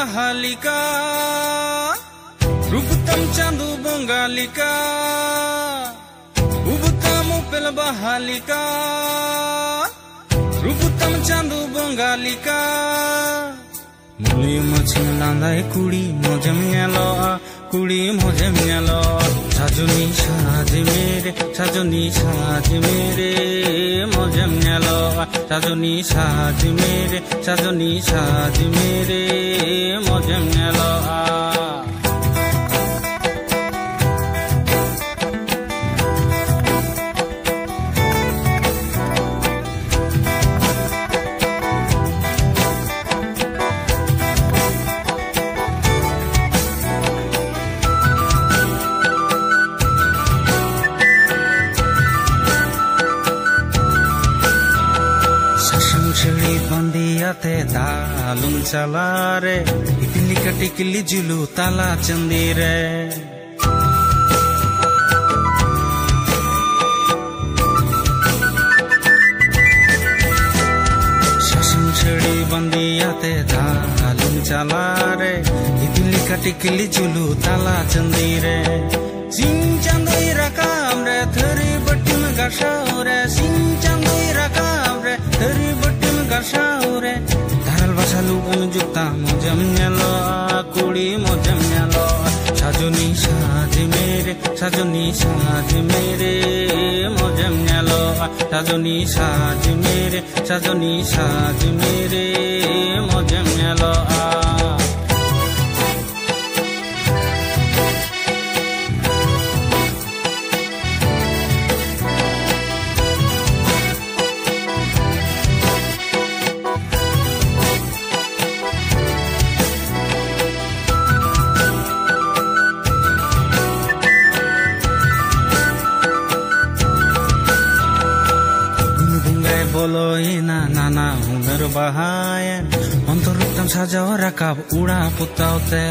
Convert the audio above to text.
bahalika ruputam chandu bongalika ubutam upel bahalika ruputam chandu bongalika muli machin landai kudi mojam ngelo kudi mojam ngelo sajoni saj mere mojam ngelo sajoni saj mere mojam ngelo बंदियाते दालुम चला रे इकली कटिकली जुलू ताला चंदी रे शासन छड़ी बंदियाते दालुम चला रे इकली कटिकली जुलू ताला चंदी रे सिंह चंदई रकाम रे थरी बट्टी में गशाव रे सिंह चंदई रकाम रे थरी Garshaure daral basalu anjukta mojam nyalo kudi mojam nyalo sajoni saj mere mojam nyalo sajoni saj mere mojam nyalo bolo ina nana hunger bahayan ontor rutam sajao rakab uda putaute